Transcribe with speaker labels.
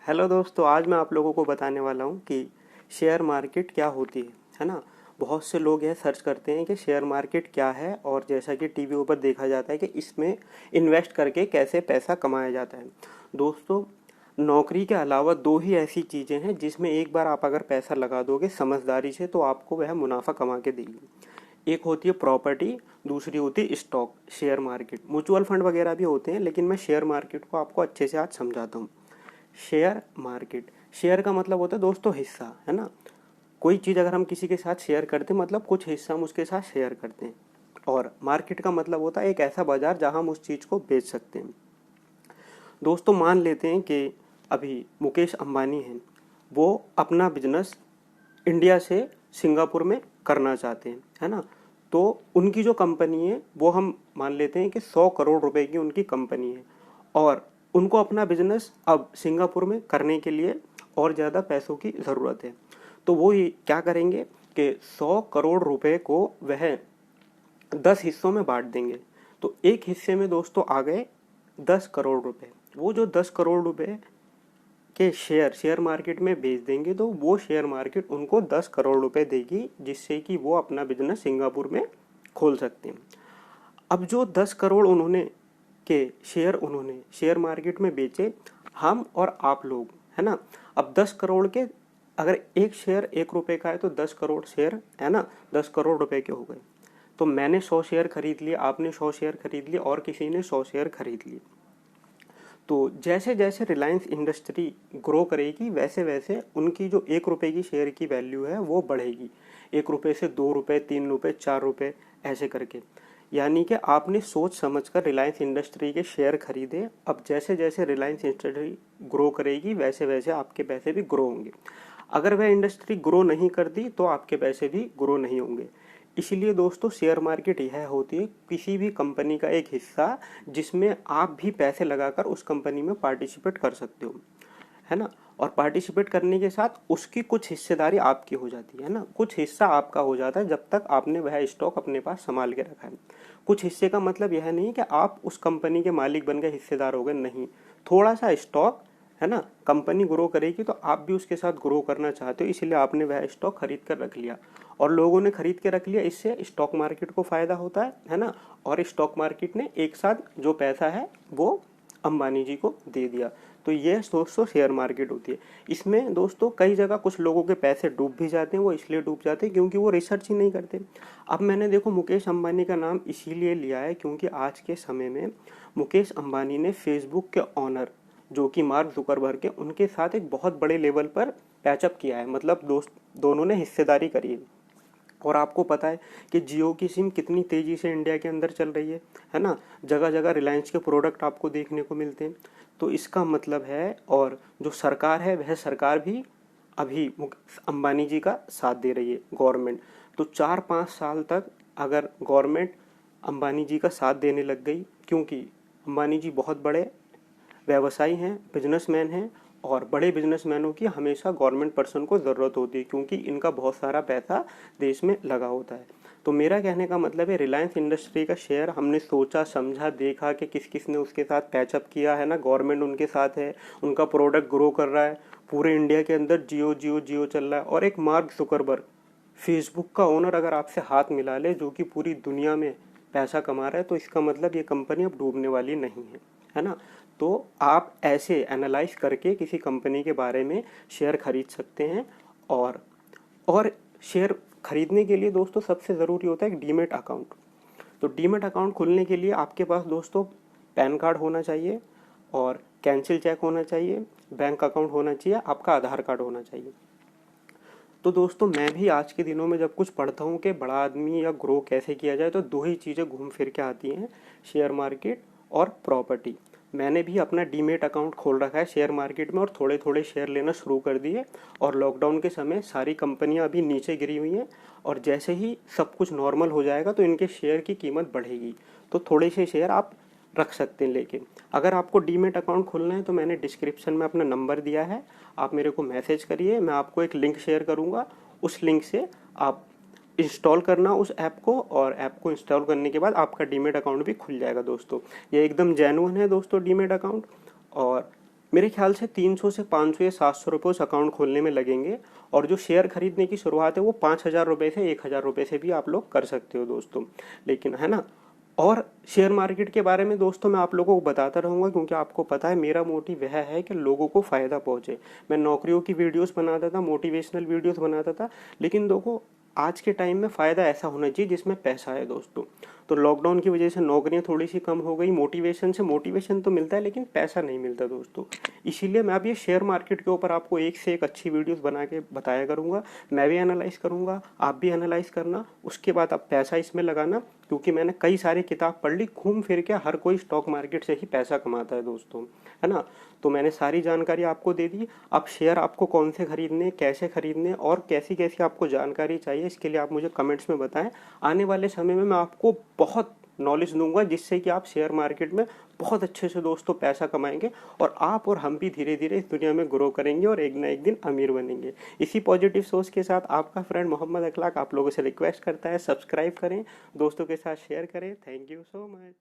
Speaker 1: Hello दोस्तों, आज मैं आप लोगों को बताने वाला हूँ कि शेयर मार्केट क्या होती है ना। बहुत से लोग यह सर्च करते हैं कि शेयर मार्केट क्या है, और जैसा कि टीवी पर देखा जाता है कि इसमें इन्वेस्ट करके कैसे पैसा कमाया जाता है। दोस्तों, नौकरी के अलावा दो ही ऐसी चीज़ें हैं जिसमें एक बार आप अगर पैसा लगा दोगे समझदारी से तो आपको वह मुनाफा कमा के देगी। एक होती है प्रॉपर्टी, दूसरी होती है stock, share market. Mutual fund वगैरह भी होते हैं, लेकिन मैं शेयर मार्केट को आपको अच्छे से आज समझाता हूँ। शेयर मार्केट, शेयर का मतलब होता है दोस्तों हिस्सा, है ना। कोई चीज़ अगर हम किसी के साथ शेयर करते हैं मतलब कुछ हिस्सा हम उसके साथ शेयर करते हैं। और मार्केट का मतलब होता है एक ऐसा बाजार जहां हम उस चीज़ को बेच सकते हैं। दोस्तों, मान लेते हैं कि अभी मुकेश अंबानी हैं, वो अपना बिजनेस इंडिया से सिंगापुर में करना चाहते हैं, है ना। तो उनकी जो कंपनी है वो हम मान लेते हैं कि 100 करोड़ रुपए की उनकी कंपनी है, और उनको अपना बिजनेस अब सिंगापुर में करने के लिए और ज़्यादा पैसों की ज़रूरत है। तो वो ये क्या करेंगे कि 100 करोड़ रुपए को वह 10 हिस्सों में बांट देंगे। तो एक हिस्से में दोस्तों आ गए 10 करोड़ रुपए। वो जो 10 करोड़ रुपए के शेयर मार्केट में बेच देंगे तो वो शेयर मार्केट उनको 10 करोड़ रुपए देगी, जिससे कि वो अपना बिजनेस सिंगापुर में खोल सकते हैं। अब जो 10 करोड़ उन्होंने शेयर मार्केट में बेचे, हम और आप लोग, है ना। अब 10 करोड़ के अगर एक शेयर 1 रुपए का है तो 10 करोड़ शेयर, है ना, 10 करोड़ रुपए के हो गए। तो मैंने 100 शेयर खरीद लिए, आपने 100 शेयर खरीद लिए, और किसी ने 100 शेयर खरीद लिए। तो जैसे जैसे रिलायंस इंडस्ट्री ग्रो करेगी वैसे वैसे उनकी जो 1 रुपए की शेयर की वैल्यू है वो बढ़ेगी। 1 रुपए से 2 रुपए, 3 रुपए, 4 रुपए, ऐसे करके। यानी कि आपने सोच समझकर रिलायंस इंडस्ट्री के शेयर खरीदे। अब जैसे जैसे रिलायंस इंडस्ट्री ग्रो करेगी वैसे वैसे आपके पैसे भी ग्रो होंगे। अगर वह इंडस्ट्री ग्रो नहीं करती तो आपके पैसे भी ग्रो नहीं होंगे। इसीलिए दोस्तों, शेयर मार्केट यह होती है किसी भी कंपनी का एक हिस्सा जिसमें आप भी पैसे लगाकर उस कंपनी में पार्टिसिपेट कर सकते हो, है ना। और पार्टिसिपेट करने के साथ उसकी कुछ हिस्सेदारी आपकी हो जाती है ना, कुछ हिस्सा आपका हो जाता है जब तक आपने वह स्टॉक अपने पास संभाल के रखा है। कुछ हिस्से का मतलब यह नहीं कि आप उस कंपनी के मालिक बन गए, हिस्सेदार हो गए, नहीं। थोड़ा सा स्टॉक, है ना। कंपनी ग्रो करेगी तो आप भी उसके साथ ग्रो करना चाहते हो, इसीलिए आपने वह स्टॉक खरीद कर रख लिया, और लोगों ने खरीद के रख लिया। इससे स्टॉक मार्केट को फायदा होता है ना। और स्टॉक मार्केट ने एक साथ जो पैसा है वो अंबानी जी को दे दिया। तो ये दोस्तों शेयर मार्केट होती है। इसमें दोस्तों कई जगह कुछ लोगों के पैसे डूब भी जाते हैं। वो इसलिए डूब जाते हैं क्योंकि वो रिसर्च ही नहीं करते। अब मैंने देखो मुकेश अंबानी का नाम इसीलिए लिया है क्योंकि आज के समय में मुकेश अंबानी ने फेसबुक के ऑनर जो कि मार्क जुकरबर्ग के, उनके साथ एक बहुत बड़े लेवल पर पैचअप किया है। मतलब दोनों ने हिस्सेदारी करी है। और आपको पता है कि जियो की सिम कितनी तेज़ी से इंडिया के अंदर चल रही है ना। जगह जगह रिलायंस के प्रोडक्ट आपको देखने को मिलते हैं। तो इसका मतलब है, और जो सरकार है वह सरकार भी अभी अंबानी जी का साथ दे रही है, गवर्नमेंट। तो 4-5 साल तक अगर गवर्नमेंट अंबानी जी का साथ देने लग गई, क्योंकि अंबानी जी बहुत बड़े व्यवसायी हैं, बिजनेसमैन हैं, और बड़े बिजनेसमैनों की हमेशा गवर्नमेंट पर्सन को ज़रूरत होती है क्योंकि इनका बहुत सारा पैसा देश में लगा होता है। तो मेरा कहने का मतलब है, रिलायंस इंडस्ट्री का शेयर हमने सोचा समझा देखा कि किस किस ने उसके साथ पैचअप किया है ना। गवर्नमेंट उनके साथ है, उनका प्रोडक्ट ग्रो कर रहा है, पूरे इंडिया के अंदर जियो जियो जियो चल रहा है। और एक मार्क जुकरबर्ग, फेसबुक का ओनर, अगर आपसे हाथ मिला ले जो कि पूरी दुनिया में पैसा कमा रहा है, तो इसका मतलब ये कंपनी अब डूबने वाली नहीं है ना। तो आप ऐसे एनालाइज करके किसी कंपनी के बारे में शेयर खरीद सकते हैं। और शेयर खरीदने के लिए दोस्तों सबसे ज़रूरी होता है एक डीमेट अकाउंट। तो डीमेट अकाउंट खोलने के लिए आपके पास दोस्तों पैन कार्ड होना चाहिए, और कैंसिल चेक होना चाहिए, बैंक अकाउंट होना चाहिए, आपका आधार कार्ड होना चाहिए। तो दोस्तों, मैं भी आज के दिनों में जब कुछ पढ़ता हूँ कि बड़ा आदमी या ग्रो कैसे किया जाए, तो दो ही चीज़ें घूम फिर के आती हैं, शेयर मार्केट और प्रॉपर्टी। मैंने भी अपना डीमेट अकाउंट खोल रखा है शेयर मार्केट में, और थोड़े थोड़े शेयर लेना शुरू कर दिए। और लॉकडाउन के समय सारी कंपनियां अभी नीचे गिरी हुई हैं, और जैसे ही सब कुछ नॉर्मल हो जाएगा तो इनके शेयर की कीमत बढ़ेगी। तो थोड़े से शेयर आप रख सकते हैं लेके। अगर आपको डीमेट अकाउंट खोलना है तो मैंने डिस्क्रिप्शन में अपना नंबर दिया है, आप मेरे को मैसेज करिए, मैं आपको एक लिंक शेयर करूँगा। उस लिंक से आप इंस्टॉल करना उस ऐप को, और ऐप को इंस्टॉल करने के बाद आपका डीमेट अकाउंट भी खुल जाएगा दोस्तों। ये एकदम जेन्युइन है दोस्तों डीमेट अकाउंट। और मेरे ख्याल से 300 से 500 या 700 रुपये उस अकाउंट खोलने में लगेंगे। और जो शेयर खरीदने की शुरुआत है वो 5,000 रुपये से 1,000 रुपये से भी आप लोग कर सकते हो दोस्तों, लेकिन है ना। और शेयर मार्केट के बारे में दोस्तों मैं आप लोगों को बताता रहूँगा, क्योंकि आपको पता है मेरा मोटिव वह है कि लोगों को फ़ायदा पहुँचे। मैं नौकरियों की वीडियोस बनाता था, मोटिवेशनल वीडियोस बनाता था, लेकिन देखो आज के टाइम में फ़ायदा ऐसा होना चाहिए जिसमें पैसा है दोस्तों। तो लॉकडाउन की वजह से नौकरियां थोड़ी सी कम हो गई, मोटिवेशन से मोटिवेशन तो मिलता है लेकिन पैसा नहीं मिलता दोस्तों। इसीलिए मैं अब ये शेयर मार्केट के ऊपर आपको एक से एक अच्छी वीडियोस बना के बताया करूँगा। मैं भी एनालाइज करूँगा, आप भी एनालाइज करना, उसके बाद आप पैसा इसमें लगाना, क्योंकि मैंने कई सारी किताब पढ़ ली, घूम फिर के हर कोई स्टॉक मार्केट से ही पैसा कमाता है दोस्तों, है ना। तो मैंने सारी जानकारी आपको दे दी। अब शेयर आपको कौन से खरीदने, कैसे खरीदने और कैसी कैसी आपको जानकारी चाहिए, इसके लिए आप मुझे कमेंट्स में बताएं। आने वाले समय में मैं आपको बहुत नॉलेज दूंगा जिससे कि आप शेयर मार्केट में बहुत अच्छे से दोस्तों पैसा कमाएंगे, और आप और हम भी धीरे धीरे इस दुनिया में ग्रो करेंगे और एक ना एक दिन अमीर बनेंगे। इसी पॉजिटिव सोच के साथ आपका फ्रेंड मोहम्मद अखलाक आप लोगों से रिक्वेस्ट करता है, सब्सक्राइब करें, दोस्तों के साथ शेयर करें। Thank you so much.